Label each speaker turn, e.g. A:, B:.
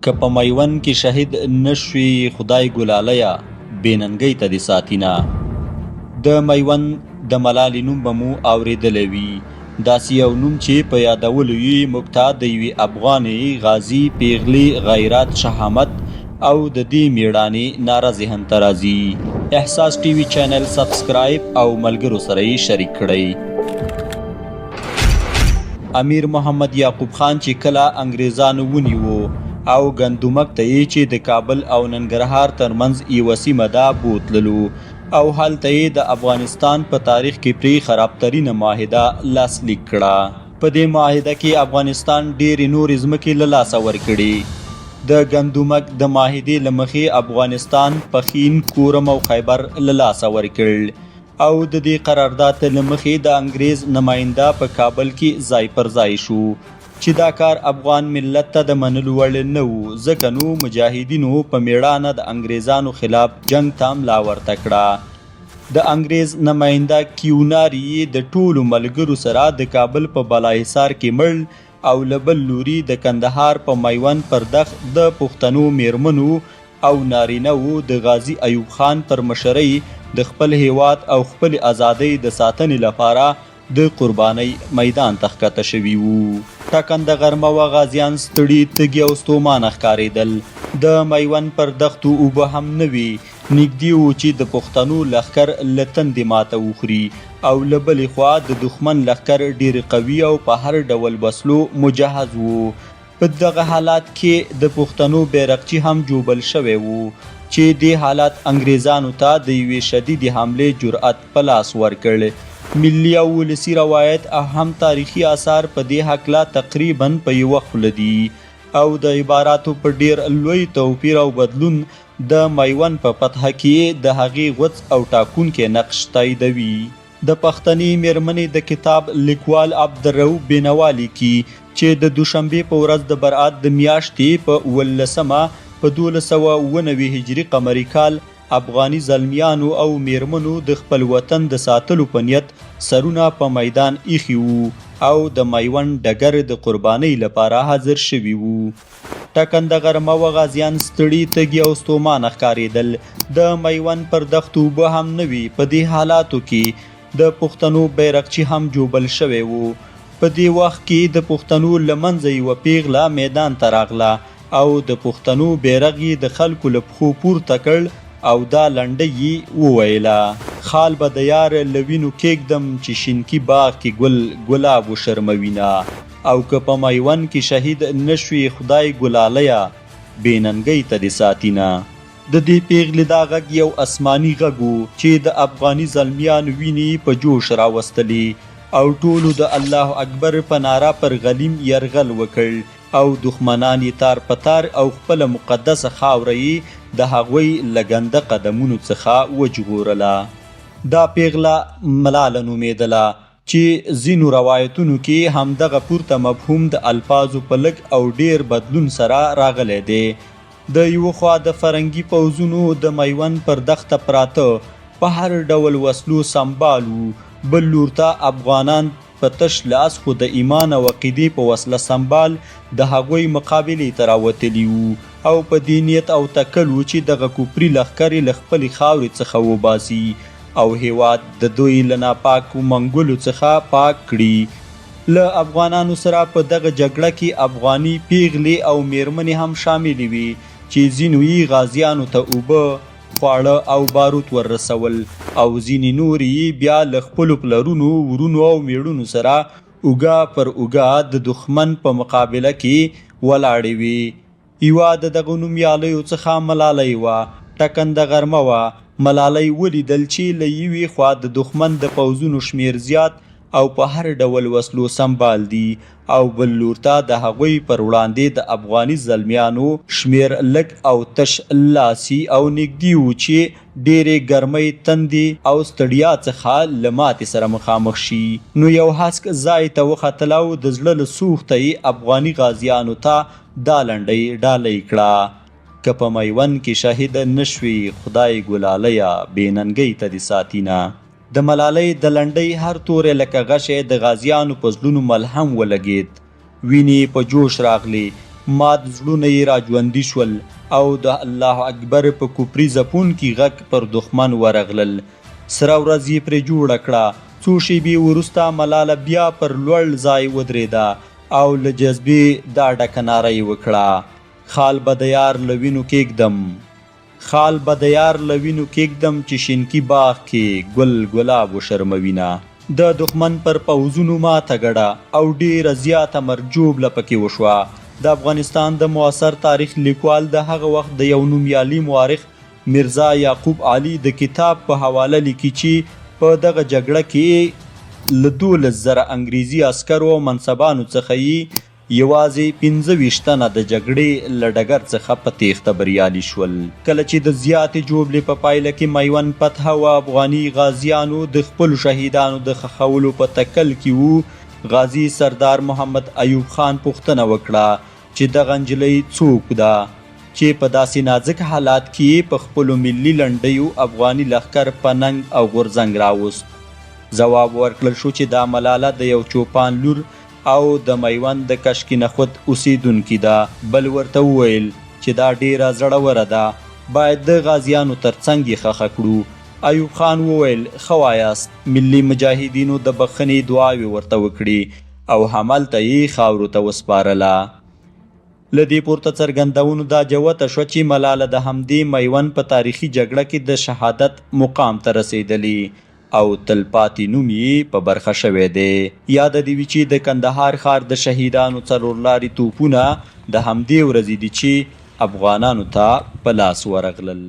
A: که په میوند کې شهید نشوي خدای ګلاليه بېننګۍ ته دې ساتینه. د میوند د ملالې نوم به مو اورېدلی وي، داسې یو نوم چې په یادولو یې موږ ته د یوې افغانې غازي پیغلې غیرت، شهامت او د دې میړانې ناره ذهن ته راځي. احساس ټي وي چینل سبسکرایب او ملګرو سره یې شریک کړئ. امیر محمد یعقوب خان چې کله انګریزانو ونیوو او ګندمک ته یې چې د کابل او ننګرهار ترمنځ یوه سیمه ده بوتللو او هلته یې د افغانستان په تاریخ کې پرې خرابترینه معاهده لاسلیک کړه. په دې معاهده کې افغانستان ډېرې نورې ځمکې له لاسه ورکړې. د ګندمک د معاهدې له مخې افغانستان پښین، کورم او خیبر له لاسه ورکړل او د دې قرارداد له مخې د انګریز نماینده په کابل کې ځای پر ځای شو چې دا کار افغان ملت ته د منلو وړ نه و، ځکه نو مجاهدینو په میړانه د انګریزانو خلاف جنگ ته ملا ورته کړه. د انګریز نماینده کیوناري د ټولو ملګرو سره د کابل په بالاحصار کې مړ او له بل لوري د کندهار په میوند پردخ د پښتنو میرمنو او نارینه‌وو د غازي ایوب خان پر مشرۍ د خپل هیواد او خپل ازادۍ د ساتنې لپاره د قربانۍ میدان ته ښکته شوي وو. ټکنده غرمه وه، غازیان ستړي، تږي او ستومانه ښکارېدل. د میوند پر دښتو اوبه هم نه وې، نږدې وو چې د پښتنو لښکر له تندې ماته وخوري او له بلې خوا د دښمن لښکر ډېر قوي او په هر ډول وسلو مجهز وو. په دغه حالات کې د پښتنو بیرغچي هم جوبل شوی وو چې دې حالات انګریزانو ته د یوې شدیدې حملې جرأت په لاس ورکړ. ملي او ولسي روایت او هم تاریخي آثار په دې هکله تقریبا په یوه خوله دي او د عباراتو په ډېر لوی توپیر او بدلون د میوند په فتحه کې د هغې غوڅ او ټاکونکی نقش تاییدوي. د پښتني میرمنې د کتاب لیکوال عبدالرؤف بینوا لیکي چې د دوشنبې په ورځ د برات د میاشتې په 18مه په 1290 هجري قمري کال افغاني زلمیانو او میرمنو د خپل وطن د ساتلو په نیت سرونه په میدان ایښي وو او د میوند ډګر د قربانۍ لپاره حاضر شوي وو. ټکنده غرمه وه، غازیان ستړي، تږي او ستومانه ښکارېدل. د میوند پر دښتو اوبه هم نه وي. په دې حالاتو کې د پښتنو بیرغچي هم جوبل شوی وو. په دې وخت کې د پښتنو له منځه یوه پیغله میدان ته راغله او د پښتنو بیرغ یې د خلکو له پښو پورته کړ او دا لنډۍ یې وویله: خال به د یار له وینو کېږدم چې شینکي باغ کې ګل ګلاب وشرموینه، او که په میوند کې شهید نشوي خدای ګلاليه بېننګۍ ته دې ساتینه. د دې پیغلې دا غږ یو آسماني غږ و چې د افغاني زلمیانو وینې په جوش راوستلې او ټولو د الله اکبر په ناره پر غلیم یرغل وکړ او دښمنان یې تار په تار او خپله مقدسه خاوره یې د هغوی له ګنده قدمونو څخه وژغورله. دا پیغله ملاله نومېدله چې ځینو روایتونو کې همدغه پورته مفهوم د الفاظو په لږ او ډېر بدلون سره راغلی دی. د یوه خوا د فرنګي پوځونو د میوند پر دښته پراته په هر ډول وسلو سمبال وو، بل لور ته افغانان په تش لاس خو د ایمان او عقیدې په وسله سمبال د هغوی مقابلې ته راوتلي وو او په دې نیت او تکل وو چې دغه کفري لښکر یې له خپلې خاورې څخه وباسي او هیواد د دوی له ناپاکو منګولو څخه پاک کړي. له افغانانو سره په دغه جګړه کې افغاني پیغلې او میرمنې هم شاملې وي چې ځینو یې غازیانو ته اوبه، خواړه او باروت وررسول او ځینې نور یې بیا له خپلو پلرونو، ورونو او میړونو سره اوږه پر اوږه د دښمن په مقابله کې ولاړې وې. یوه د دغو نومیالیو څخه ملالۍ وه. ټکنده غرمه وه. ملالۍ ولیدل چې له یوې خوا د دښمن د پوځونو شمیر زیات او په هر ډول وسلو سمبال دي او بل لور ته د هغوی پر وړاندې د افغاني زلمیانو شمیر لږ او تش لاسي او نږدې وو چې ډېرې ګرمۍ، تندې او ستړیا څخه له ماتې سره مخامخ شي. نو یو هسک ځای ته وختل او د زړه له سوخته یې افغاني غازیانو ته دا لنډۍ ډالۍ کړه: که په میوند کې شهید نشوي خدای ګلاليه بېننګۍ ته دې ساتینه. د ملالۍ د لنډۍ هر توری لکه غشی د غازیانو په زړونو ملهم ولګېد. وینې په جوش راغلې، مات زړونه یې راژوندي شول او د الله اکبر په کفري ځپونکي غږ پر دښمن ورغلل. سره ورځ یې پرې جوړه کړه. څو شېبې وروسته ملاله بیا پر لوړ ځای ودرېده او له جذبې دا ډکه ناره یې وکړه: خال به د یار له وینو کېږدم، خال به د یار له وینو کېږدم چې شینکي باغ کې ګل ګلاب وشرموینه. د دښمن پر پوځونو ماته ګډه او ډېره زیاته مرجوبله پکې وشوه. د افغانستان د معاصر تاریخ لیکوال د هغه وخت د یو نومیالي مورخ میرزا یعقوب علي د کتاب په حواله لیکي چې په دغه جګړه کې له 12,000 انګریزي عسکرو او منصبانو څخه یې یوازې 25 تنه د جګړې له ډګر څخه په تېښته بریالي شول. کله چې د زیاتې جوړې په پایله کې میوند فتح او افغاني غازیانو د خپلو شهیدانو د ښخولو په تکل کې وو، غازي سردار محمد ایوب خان پوښتنه وکړه چې دغه نجلۍ څوک ده چې په داسې نازک حالات کې په خپلو ملي لنډیو افغاني لښکر په ننګ او غورځنګ راوست. ځواب ورکړل شو چې دا ملاله د یو چوپان لور او د میوند د کشکي نخود اوسیدونکي ده. بل ورته وویل چې دا ډیره زړوره ده، باید د غازیانو ترڅنګ یې ښخه کړو. ایوب خان وویل ښه وایاست. ملي مجاهدینو د بخښنې دعاوې ورته وکړي او همالته یې خاورو ته وسپارله. له دې پورته څرګندونو دا جوته شوه چې ملاله د همدې میوند په تاریخي جګړه کې د شهادت مقام ته رسېدلي او تلپاتې نوم یې په برخه شوی دی. یاده دې وي چې د کندهار ښار د شهیدانو څلورلارې توپونه د همدې ورځې دي چې افغانانو ته په لاس ورغلل.